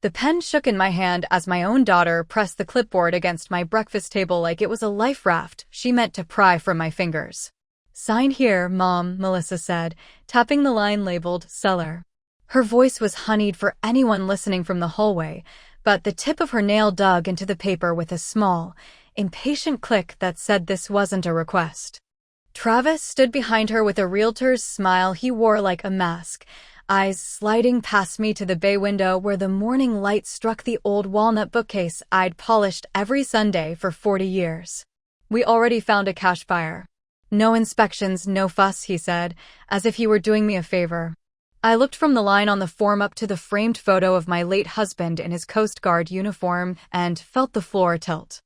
The pen shook in my hand as my own daughter pressed the clipboard against my breakfast table like it was a life raft she meant to pry from my fingers. "Sign here, Mom," Melissa said, tapping the line labeled Seller. Her voice was honeyed for anyone listening from the hallway, but the tip of her nail dug into the paper with a small, impatient click that said this wasn't a request. Travis stood behind her with a realtor's smile he wore like a mask, eyes sliding past me to the bay window where the morning light struck the old walnut bookcase I'd polished every Sunday for 40 years. "We already found a cash buyer. No inspections, no fuss," he said, as if he were doing me a favor. I looked from the line on the form up to the framed photo of my late husband in his Coast Guard uniform and felt the floor tilt.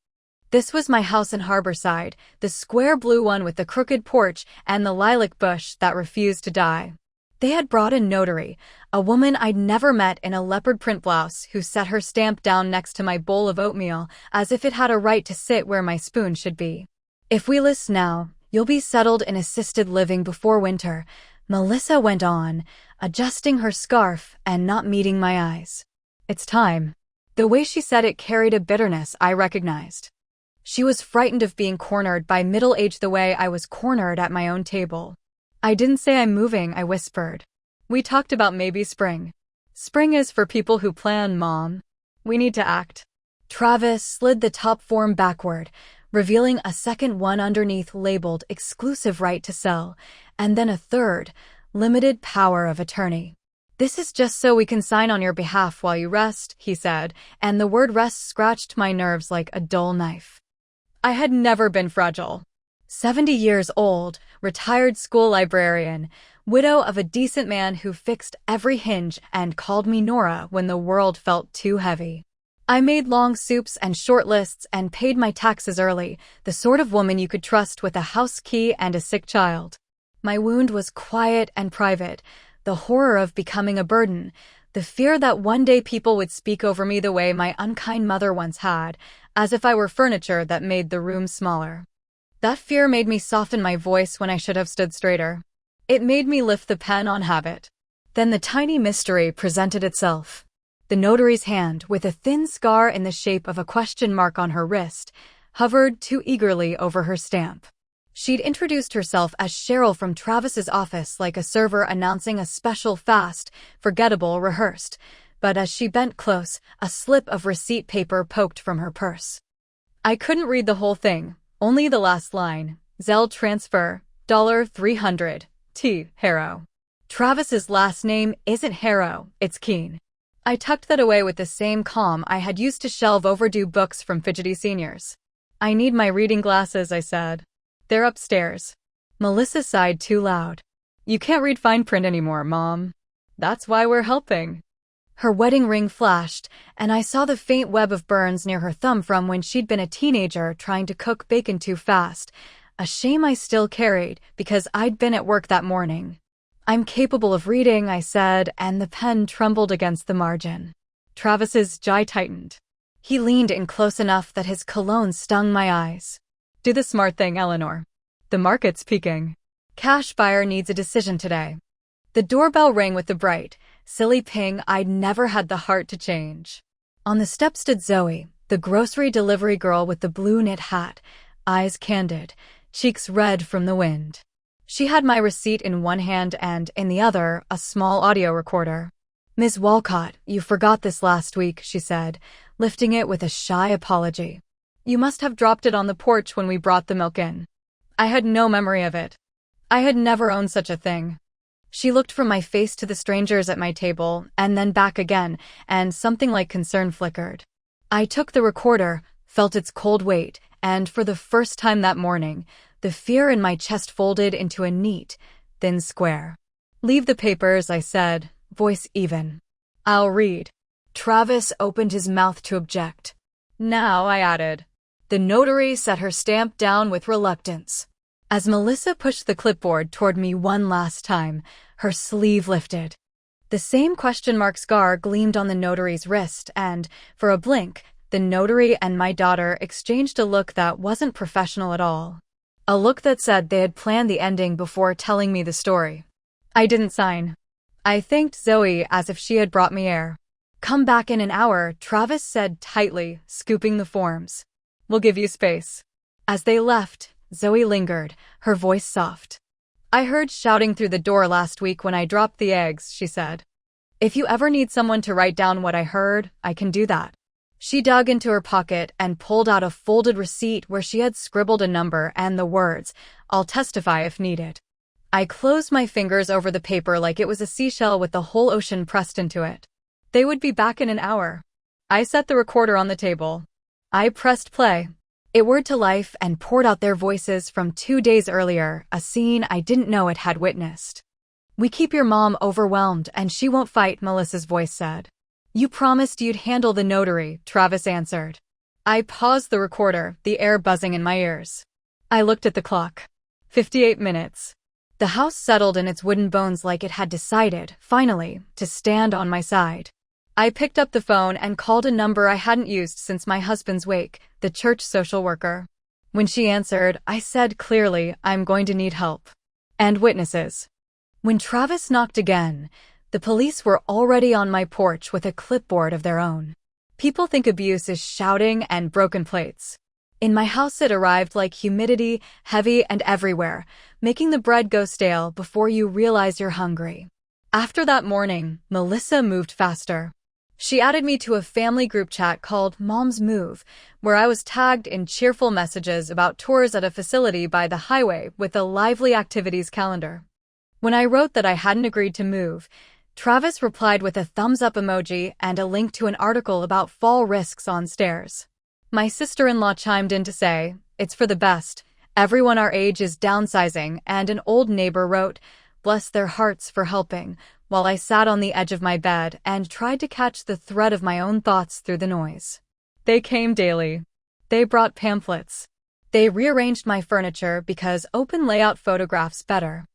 This was my house in Harborside, the square blue one with the crooked porch and the lilac bush that refused to die. They had brought a notary, a woman I'd never met in a leopard print blouse who set her stamp down next to my bowl of oatmeal as if it had a right to sit where my spoon should be. "If we list now, you'll be settled in assisted living before winter," Melissa went on, adjusting her scarf and not meeting my eyes. "It's time." The way she said it carried a bitterness I recognized. She was frightened of being cornered by middle-age the way I was cornered at my own table. "I didn't say I'm moving," I whispered. "We talked about maybe spring." "Spring is for people who plan, Mom. We need to act." Travis slid the top form backward, revealing a second one underneath labeled exclusive right to sell, and then a third, limited power of attorney. "This is just so we can sign on your behalf while you rest," he said, and the word rest scratched my nerves like a dull knife. I had never been fragile. 70 years old, retired school librarian, widow of a decent man who fixed every hinge and called me Nora when the world felt too heavy. I made long soups and short lists and paid my taxes early, the sort of woman you could trust with a house key and a sick child. My wound was quiet and private, the horror of becoming a burden, the fear that one day people would speak over me the way my unkind mother once had, as if I were furniture that made the room smaller. That fear made me soften my voice when I should have stood straighter. It made me lift the pen on habit. Then the tiny mystery presented itself. The notary's hand, with a thin scar in the shape of a question mark on her wrist, hovered too eagerly over her stamp. She'd introduced herself as Cheryl from Travis's office like a server announcing a special fast, forgettable rehearsed, but as she bent close, a slip of receipt paper poked from her purse. I couldn't read the whole thing, only the last line. Zelle transfer, $300, T. Harrow. Travis's last name isn't Harrow, it's Keene. I tucked that away with the same calm I had used to shelve overdue books from fidgety seniors. "I need my reading glasses," I said. "They're upstairs." Melissa sighed too loud. "You can't read fine print anymore, Mom. That's why we're helping." Her wedding ring flashed, and I saw the faint web of burns near her thumb from when she'd been a teenager trying to cook bacon too fast, a shame I still carried because I'd been at work that morning. "I'm capable of reading," I said, and the pen trembled against the margin. Travis's jaw tightened. He leaned in close enough that his cologne stung my eyes. "Do the smart thing, Eleanor. The market's peaking. Cash buyer needs a decision today." The doorbell rang with the bright, silly ping I'd never had the heart to change. On the step stood Zoe, the grocery delivery girl with the blue knit hat, eyes candid, cheeks red from the wind. She had my receipt in one hand and, in the other, a small audio recorder. "Ms. Walcott, you forgot this last week," she said, lifting it with a shy apology. "You must have dropped it on the porch when we brought the milk in." I had no memory of it. I had never owned such a thing. She looked from my face to the strangers at my table, and then back again, and something like concern flickered. I took the recorder, felt its cold weight, and for the first time that morning, the fear in my chest folded into a neat, thin square. "Leave the papers," I said, voice even. "I'll read." Travis opened his mouth to object. "Now," I added. The notary set her stamp down with reluctance. As Melissa pushed the clipboard toward me one last time, her sleeve lifted. The same question mark scar gleamed on the notary's wrist, and, for a blink, the notary and my daughter exchanged a look that wasn't professional at all. A look that said they had planned the ending before telling me the story. I didn't sign. I thanked Zoe as if she had brought me air. Come back in an hour, Travis said tightly, scooping the forms. We'll give you space. As they left, Zoe lingered, her voice soft. I heard shouting through the door last week when I dropped the eggs, she said. If you ever need someone to write down what I heard, I can do that. She dug into her pocket and pulled out a folded receipt where she had scribbled a number and the words, I'll testify if needed. I closed my fingers over the paper like it was a seashell with the whole ocean pressed into it. They would be back in an hour. I set the recorder on the table. I pressed play. It whirred to life and poured out their voices from 2 days earlier, a scene I didn't know it had witnessed. We keep your mom overwhelmed and she won't fight, Melissa's voice said. You promised you'd handle the notary, Travis answered. I paused the recorder, the air buzzing in my ears. I looked at the clock. 58 minutes. The house settled in its wooden bones like it had decided, finally, to stand on my side. I picked up the phone and called a number I hadn't used since my husband's wake, the church social worker. When she answered, I said clearly, I'm going to need help. And witnesses. When Travis knocked again, the police were already on my porch with a clipboard of their own. People think abuse is shouting and broken plates. In my house it arrived like humidity, heavy and everywhere, making the bread go stale before you realize you're hungry. After that morning, Melissa moved faster. She added me to a family group chat called Mom's Move, where I was tagged in cheerful messages about tours at a facility by the highway with a lively activities calendar. When I wrote that I hadn't agreed to move, Travis replied with a thumbs-up emoji and a link to an article about fall risks on stairs. My sister-in-law chimed in to say, it's for the best. Everyone our age is downsizing, and an old neighbor wrote, bless their hearts for helping, while I sat on the edge of my bed and tried to catch the thread of my own thoughts through the noise. They came daily. They brought pamphlets. They rearranged my furniture because open layout photographs better.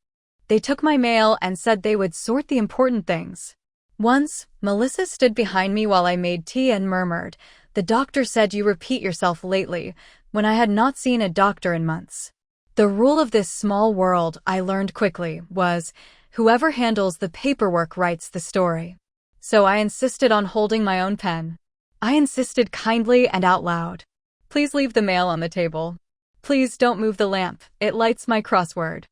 They took my mail and said they would sort the important things. Once, Melissa stood behind me while I made tea and murmured, the doctor said you repeat yourself lately, when I had not seen a doctor in months. The rule of this small world, I learned quickly, was, whoever handles the paperwork writes the story. So I insisted on holding my own pen. I insisted kindly and out loud. Please leave the mail on the table. Please don't move the lamp, it lights my crossword.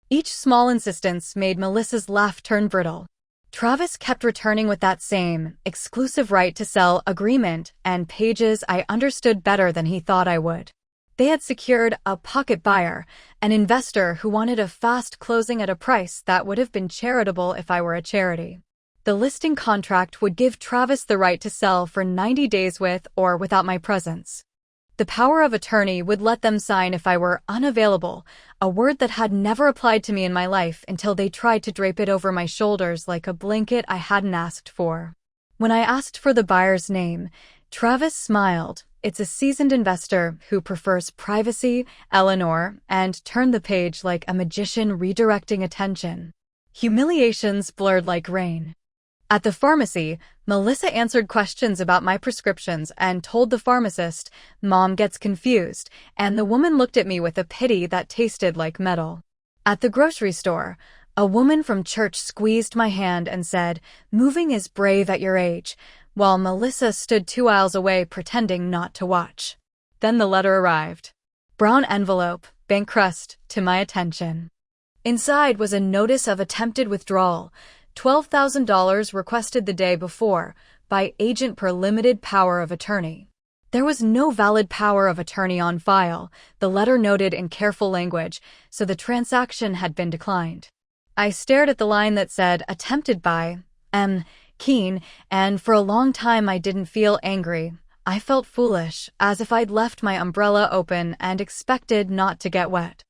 Each small insistence made Melissa's laugh turn brittle. Travis kept returning with that same, exclusive right to sell agreement and pages I understood better than he thought I would. They had secured a pocket buyer, an investor who wanted a fast closing at a price that would have been charitable if I were a charity. The listing contract would give Travis the right to sell for 90 days with or without my presence. The power of attorney would let them sign if I were unavailable, a word that had never applied to me in my life until they tried to drape it over my shoulders like a blanket I hadn't asked for. When I asked for the buyer's name, Travis smiled. It's a seasoned investor who prefers privacy, Eleanor, and turned the page like a magician redirecting attention. Humiliations blurred like rain. At the pharmacy, Melissa answered questions about my prescriptions and told the pharmacist, Mom gets confused, and the woman looked at me with a pity that tasted like metal. At the grocery store, a woman from church squeezed my hand and said, moving is brave at your age, while Melissa stood 2 aisles away pretending not to watch. Then the letter arrived. Brown envelope, bank crust, to my attention. Inside was a notice of attempted withdrawal, $12,000 requested the day before, by agent per limited power of attorney. There was no valid power of attorney on file, the letter noted in careful language, so the transaction had been declined. I stared at the line that said, attempted by M. Keene, and for a long time I didn't feel angry. I felt foolish, as if I'd left my umbrella open and expected not to get wet.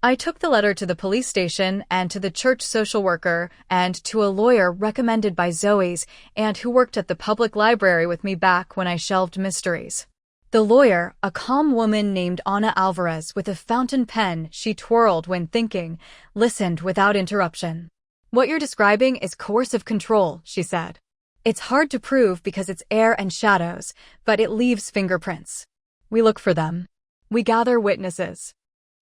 I took the letter to the police station and to the church social worker and to a lawyer recommended by Zoe's aunt who worked at the public library with me back when I shelved mysteries. The lawyer, a calm woman named Ana Alvarez with a fountain pen she twirled when thinking, listened without interruption. What you're describing is coercive control, she said. It's hard to prove because it's air and shadows, but it leaves fingerprints. We look for them. We gather witnesses.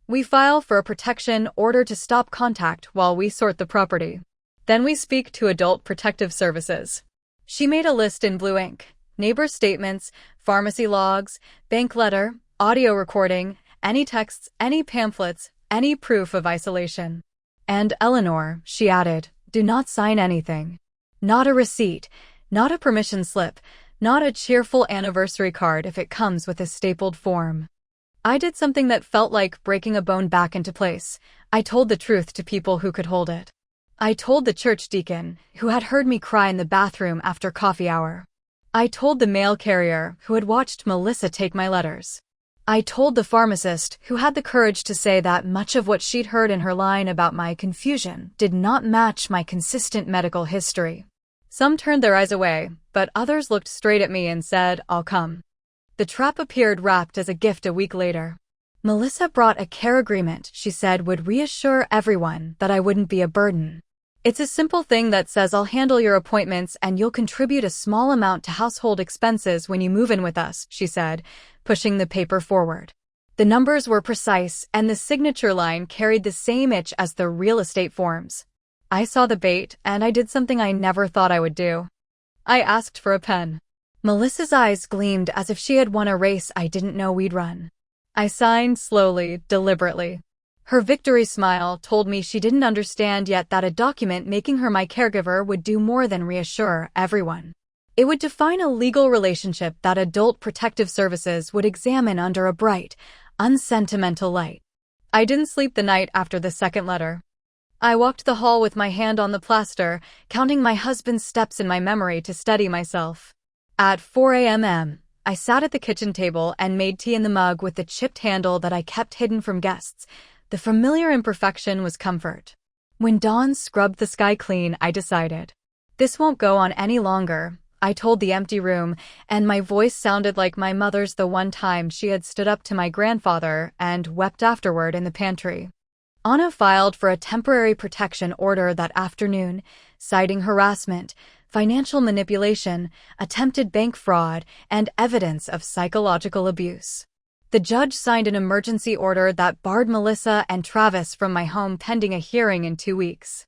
We file for a protection order to stop contact while we sort the property. Then we speak to Adult Protective Services. She made a list in blue ink. Neighbor statements, pharmacy logs, bank letter, audio recording, any texts, any pamphlets, any proof of isolation. And Eleanor, she added, do not sign anything. Not a receipt, not a permission slip, not a cheerful anniversary card if it comes with a stapled form. I did something that felt like breaking a bone back into place. I told the truth to people who could hold it. I told the church deacon, who had heard me cry in the bathroom after coffee hour. I told the mail carrier, who had watched Melissa take my letters. I told the pharmacist, who had the courage to say that much of what she'd heard in her line about my confusion did not match my consistent medical history. Some turned their eyes away, but others looked straight at me and said, I'll come. The trap appeared wrapped as a gift a week later. Melissa brought a care agreement she said would reassure everyone that I wouldn't be a burden. It's a simple thing that says I'll handle your appointments and you'll contribute a small amount to household expenses when you move in with us, she said, pushing the paper forward. The numbers were precise and the signature line carried the same itch as the real estate forms. I saw the bait, and I did something I never thought I would do. I asked for a pen. Melissa's eyes gleamed as if she had won a race I didn't know we'd run. I signed slowly, deliberately. Her victory smile told me she didn't understand yet that a document making her my caregiver would do more than reassure everyone. It would define a legal relationship that Adult Protective Services would examine under a bright, unsentimental light. I didn't sleep the night after the second letter. I walked the hall with my hand on the plaster, counting my husband's steps in my memory to steady myself. At 4 a.m., I sat at the kitchen table and made tea in the mug with the chipped handle that I kept hidden from guests. The familiar imperfection was comfort. When dawn scrubbed the sky clean, I decided, this won't go on any longer. I told the empty room, and my voice sounded like my mother's the one time she had stood up to my grandfather and wept afterward in the pantry. Anna filed for a temporary protection order that afternoon, citing harassment, financial manipulation, attempted bank fraud, and evidence of psychological abuse. The judge signed an emergency order that barred Melissa and Travis from my home pending a hearing in 2 weeks.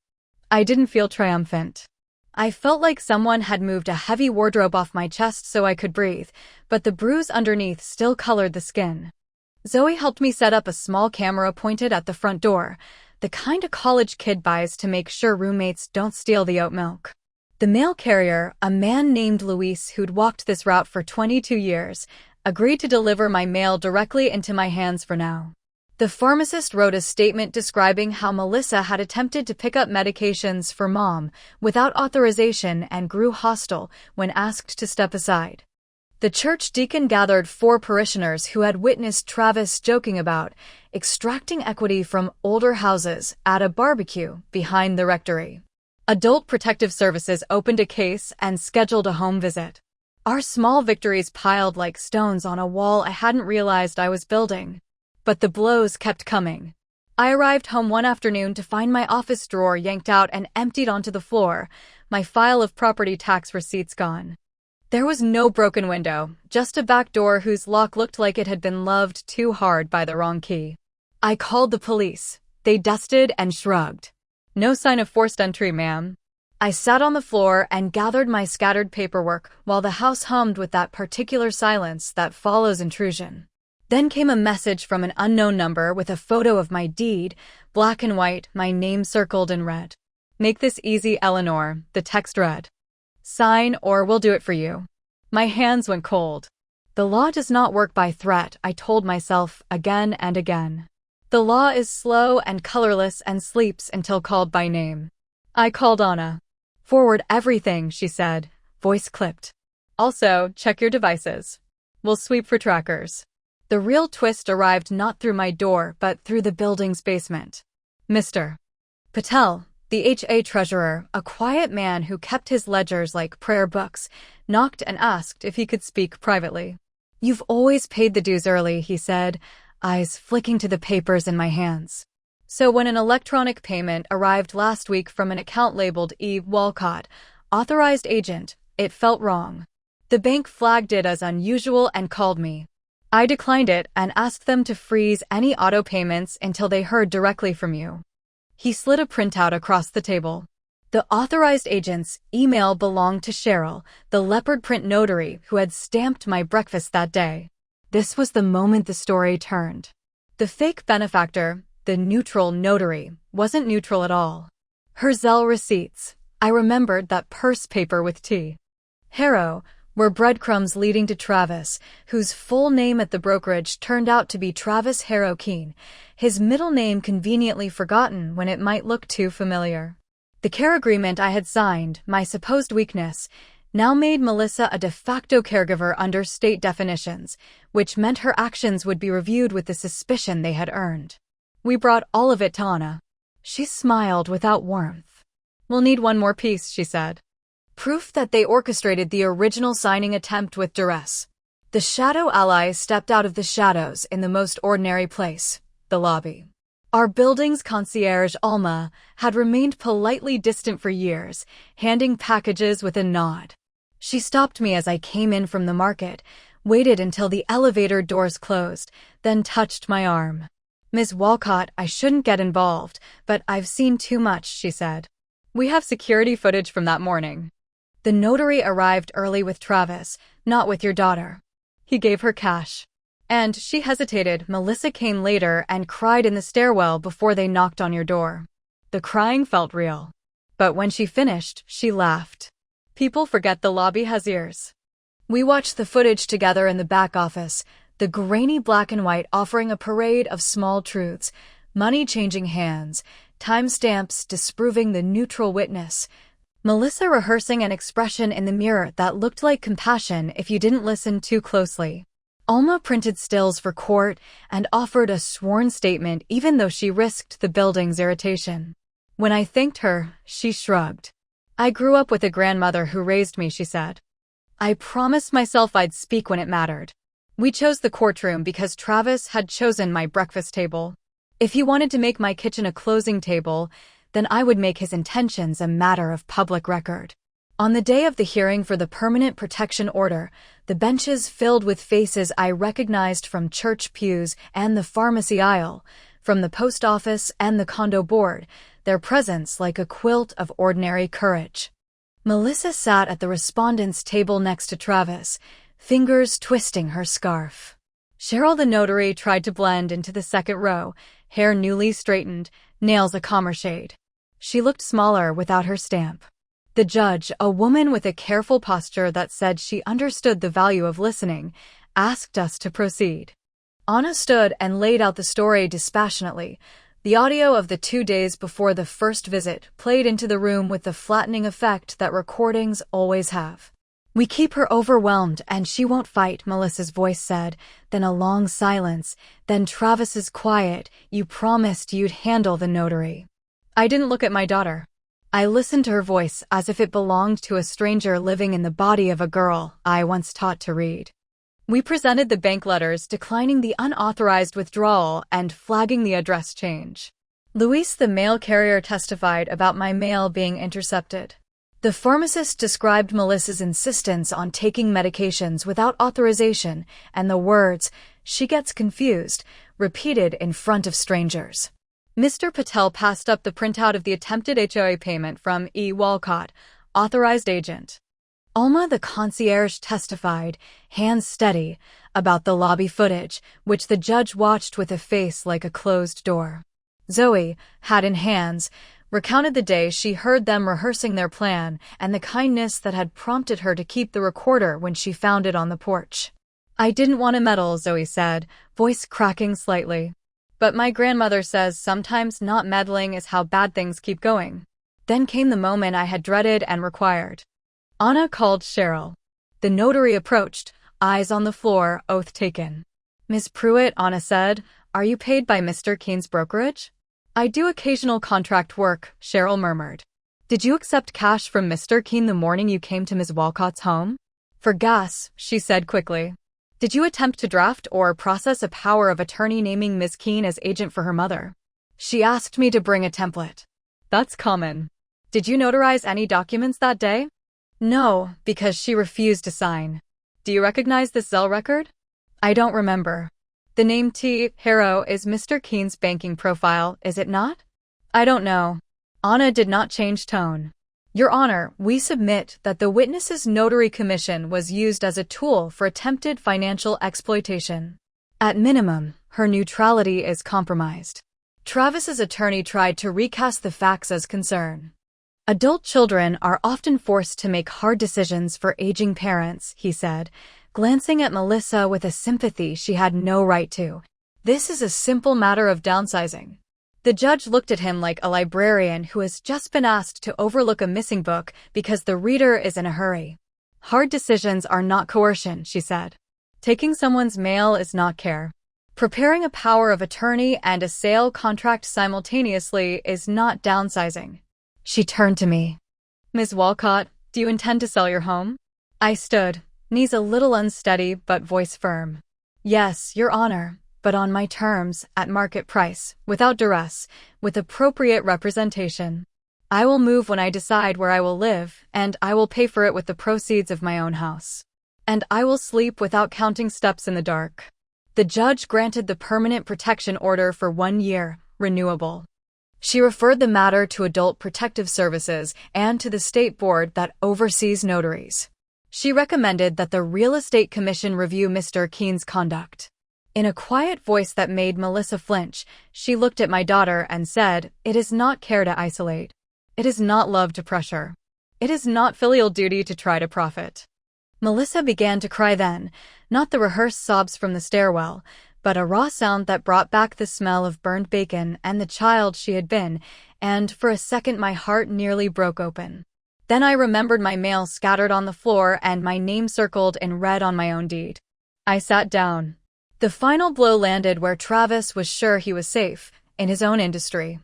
I didn't feel triumphant. I felt like someone had moved a heavy wardrobe off my chest so I could breathe, but the bruise underneath still colored the skin. Zoe helped me set up a small camera pointed at the front door, the kind a college kid buys to make sure roommates don't steal the oat milk. The mail carrier, a man named Luis who'd walked this route for 22 years, agreed to deliver my mail directly into my hands for now. The pharmacist wrote a statement describing how Melissa had attempted to pick up medications for Mom without authorization and grew hostile when asked to step aside. The church deacon gathered 4 parishioners who had witnessed Travis joking about extracting equity from older houses at a barbecue behind the rectory. Adult Protective Services opened a case and scheduled a home visit. Our small victories piled like stones on a wall I hadn't realized I was building. But the blows kept coming. I arrived home one afternoon to find my office drawer yanked out and emptied onto the floor, my file of property tax receipts gone. There was no broken window, just a back door whose lock looked like it had been loved too hard by the wrong key. I called the police. They dusted and shrugged. No sign of forced entry, ma'am. I sat on the floor and gathered my scattered paperwork while the house hummed with that particular silence that follows intrusion. Then came a message from an unknown number with a photo of my deed, black and white, my name circled in red. Make this easy, Eleanor, the text read. Sign or we'll do it for you. My hands went cold. The law does not work by threat, I told myself again and again. The law is slow and colorless and sleeps until called by name. I called Anna. Forward everything, she said, voice clipped. Also, check your devices. We'll sweep for trackers. The real twist arrived not through my door but through the building's basement. Mr. Patel, the HA treasurer, a quiet man who kept his ledgers like prayer books, knocked and asked if he could speak privately. You've always paid the dues early, he said, eyes flicking to the papers in my hands. So when an electronic payment arrived last week from an account labeled E. Walcott, authorized agent, it felt wrong. The bank flagged it as unusual and called me. I declined it and asked them to freeze any auto payments until they heard directly from you. He slid a printout across the table. The authorized agent's email belonged to Cheryl, the leopard print notary who had stamped my breakfast that day. This was the moment the story turned. The fake benefactor, the neutral notary, wasn't neutral at all. Her Zelle receipts, I remembered that purse paper with T. Harrow, were breadcrumbs leading to Travis, whose full name at the brokerage turned out to be Travis Harrow Keene, his middle name conveniently forgotten when it might look too familiar. The care agreement I had signed, my supposed weakness, now made Melissa a de facto caregiver under state definitions, which meant her actions would be reviewed with the suspicion they had earned. We brought all of it to Anna. She smiled without warmth. "We'll need one more piece," she said. Proof that they orchestrated the original signing attempt with duress. The shadow allies stepped out of the shadows in the most ordinary place, the lobby. Our building's concierge, Alma, had remained politely distant for years, handing packages with a nod. She stopped me as I came in from the market, waited until the elevator doors closed, then touched my arm. "Ms. Walcott, I shouldn't get involved, but I've seen too much," she said. "We have security footage from that morning." The notary arrived early with Travis, not with your daughter. He gave her cash. And she hesitated. Melissa came later and cried in the stairwell before they knocked on your door. The crying felt real. But when she finished, she laughed. People forget the lobby has ears. We watched the footage together in the back office, the grainy black and white offering a parade of small truths, money changing hands, timestamps disproving the neutral witness, Melissa rehearsing an expression in the mirror that looked like compassion if you didn't listen too closely. Alma printed stills for court and offered a sworn statement even though she risked the building's irritation. When I thanked her, she shrugged. "I grew up with a grandmother who raised me," she said. "I promised myself I'd speak when it mattered. We chose the courtroom because Travis had chosen my breakfast table. If he wanted to make my kitchen a closing table, then I would make his intentions a matter of public record." On the day of the hearing for the permanent protection order, the benches filled with faces I recognized from church pews and the pharmacy aisle, from the post office and the condo board, their presence like a quilt of ordinary courage. Melissa sat at the respondent's table next to Travis, fingers twisting her scarf. Cheryl the notary tried to blend into the second row, hair newly straightened, nails a calmer shade. She looked smaller without her stamp. The judge, a woman with a careful posture that said she understood the value of listening, asked us to proceed. Anna stood and laid out the story dispassionately. The audio of the 2 days before the first visit played into the room with the flattening effect that recordings always have. "We keep her overwhelmed and she won't fight," Melissa's voice said, then a long silence, then Travis's quiet, "You promised you'd handle the notary." I didn't look at my daughter. I listened to her voice as if it belonged to a stranger living in the body of a girl I once taught to read. We presented the bank letters declining the unauthorized withdrawal and flagging the address change. Luis, the mail carrier, testified about my mail being intercepted. The pharmacist described Melissa's insistence on taking medications without authorization and the words, "She gets confused," repeated in front of strangers. Mr. Patel passed up the printout of the attempted HOA payment from E. Walcott, authorized agent. Alma, the concierge, testified, hands steady, about the lobby footage, which the judge watched with a face like a closed door. Zoe, hat in hands, recounted the day she heard them rehearsing their plan and the kindness that had prompted her to keep the recorder when she found it on the porch. "I didn't want to meddle," Zoe said, voice cracking slightly. "But my grandmother says sometimes not meddling is how bad things keep going." Then came the moment I had dreaded and required. Anna called Cheryl. The notary approached, eyes on the floor, oath taken. "Miss Pruitt," Anna said, "are you paid by Mr. Keene's brokerage?" "I do occasional contract work," Cheryl murmured. "Did you accept cash from Mr. Keene the morning you came to Ms. Walcott's home?" "For gas," she said quickly. "Did you attempt to draft or process a power of attorney naming Ms. Keene as agent for her mother?" "She asked me to bring a template." "That's common. Did you notarize any documents that day?" "No, because she refused to sign." "Do you recognize this Zelle record?" "I don't remember." "The name T. Harrow is Mr. Keene's banking profile, is it not?" "I don't know." Anna did not change tone. Your Honor, we submit that the witness's notary commission was used as a tool for attempted financial exploitation. At minimum, her neutrality is compromised. Travis's attorney tried to recast the facts as concern. Adult children are often forced to make hard decisions for aging parents, he said, glancing at Melissa with a sympathy she had no right to. This is a simple matter of downsizing. The judge looked at him like a librarian who has just been asked to overlook a missing book because the reader is in a hurry. Hard decisions are not coercion, she said. Taking someone's mail is not care. Preparing a power of attorney and a sale contract simultaneously is not downsizing. She turned to me. Ms. Walcott, do you intend to sell your home? I stood, knees a little unsteady but voice firm. Yes, Your Honor, but on my terms, at market price, without duress, with appropriate representation. I will move when I decide where I will live, and I will pay for it with the proceeds of my own house. And I will sleep without counting steps in the dark. The judge granted the permanent protection order for 1 year, renewable. She referred the matter to Adult Protective Services and to the state board that oversees notaries. She recommended that the Real Estate Commission review Mr. Keene's conduct. In a quiet voice that made Melissa flinch, she looked at my daughter and said, "It is not care to isolate. It is not love to pressure. It is not filial duty to try to profit." Melissa began to cry then, not the rehearsed sobs from the stairwell, but a raw sound that brought back the smell of burned bacon and the child she had been, and for a second my heart nearly broke open. Then I remembered my mail scattered on the floor and my name circled in red on my own deed. I sat down. The final blow landed where Travis was sure he was safe, in his own industry.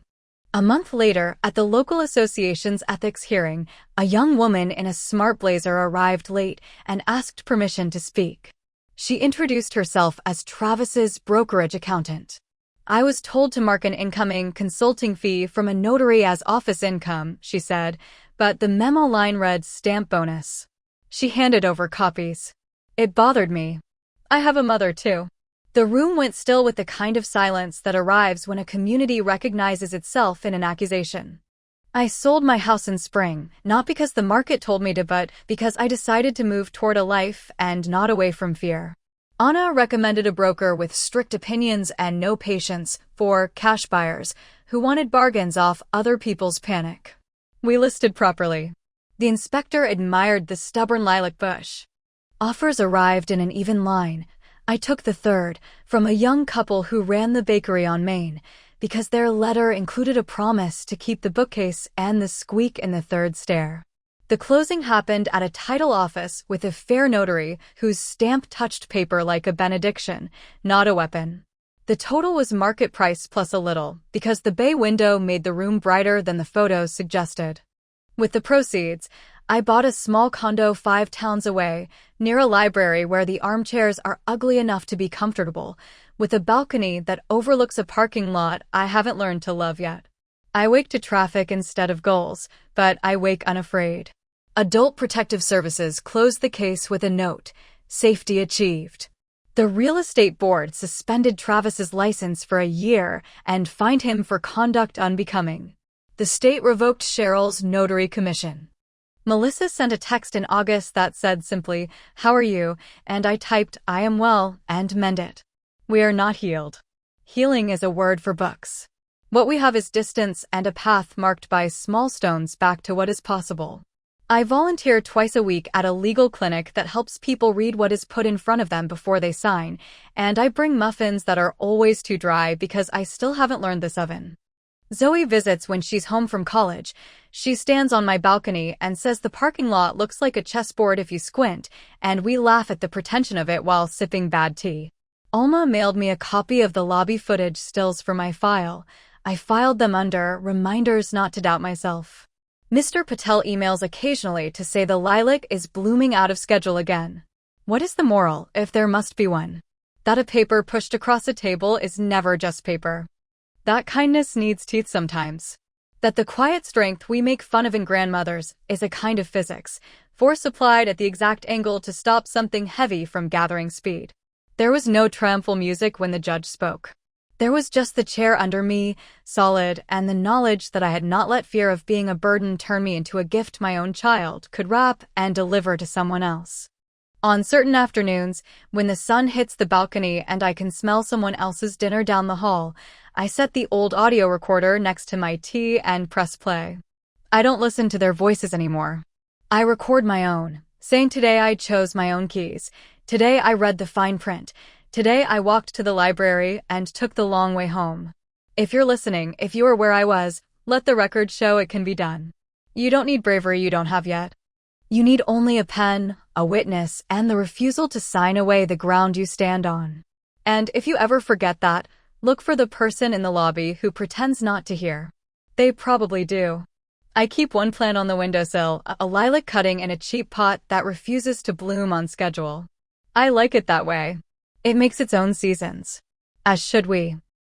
A month later, at the local association's ethics hearing, a young woman in a smart blazer arrived late and asked permission to speak. She introduced herself as Travis's brokerage accountant. I was told to mark an incoming consulting fee from a notary as office income, she said, but the memo line read stamp bonus. She handed over copies. It bothered me. I have a mother too. The room went still with the kind of silence that arrives when a community recognizes itself in an accusation. I sold my house in spring, not because the market told me to, but because I decided to move toward a life and not away from fear. Anna recommended a broker with strict opinions and no patience for cash buyers who wanted bargains off other people's panic. We listed properly. The inspector admired the stubborn lilac bush. Offers arrived in an even line. I took the third, from a young couple who ran the bakery on Main, because their letter included a promise to keep the bookcase and the squeak in the third stair. The closing happened at a title office with a fair notary whose stamp touched paper like a benediction, not a weapon. The total was market price plus a little, because the bay window made the room brighter than the photos suggested. With the proceeds, I bought a small condo 5 towns away, near a library where the armchairs are ugly enough to be comfortable, with a balcony that overlooks a parking lot I haven't learned to love yet. I wake to traffic instead of goals, but I wake unafraid. Adult Protective Services closed the case with a note, safety achieved. The real estate board suspended Travis's license for a year and fined him for conduct unbecoming. The state revoked Cheryl's notary commission. Melissa sent a text in August that said simply, "How are you?" and I typed, "I am well," and mend it. We are not healed. Healing is a word for books. What we have is distance and a path marked by small stones back to what is possible. I volunteer twice a week at a legal clinic that helps people read what is put in front of them before they sign, and I bring muffins that are always too dry because I still haven't learned this oven. Zoe visits when she's home from college. She stands on my balcony and says the parking lot looks like a chessboard if you squint, and we laugh at the pretension of it while sipping bad tea. Alma mailed me a copy of the lobby footage stills for my file. I filed them under reminders not to doubt myself. Mr. Patel emails occasionally to say the lilac is blooming out of schedule again. What is the moral, if there must be one? That a paper pushed across a table is never just paper. That kindness needs teeth sometimes. That the quiet strength we make fun of in grandmothers is a kind of physics, force applied at the exact angle to stop something heavy from gathering speed. There was no triumphal music when the judge spoke. There was just the chair under me, solid, and the knowledge that I had not let fear of being a burden turn me into a gift my own child could wrap and deliver to someone else. On certain afternoons, when the sun hits the balcony and I can smell someone else's dinner down the hall, I set the old audio recorder next to my tea and press play. I don't listen to their voices anymore. I record my own, saying today I chose my own keys, today I read the fine print, today I walked to the library and took the long way home. If you're listening, if you are where I was, let the record show it can be done. You don't need bravery you don't have yet. You need only a pen, a witness, and the refusal to sign away the ground you stand on. And if you ever forget that, look for the person in the lobby who pretends not to hear. They probably do. I keep one plant on the windowsill, a lilac cutting in a cheap pot that refuses to bloom on schedule. I like it that way. It makes its own seasons. As should we.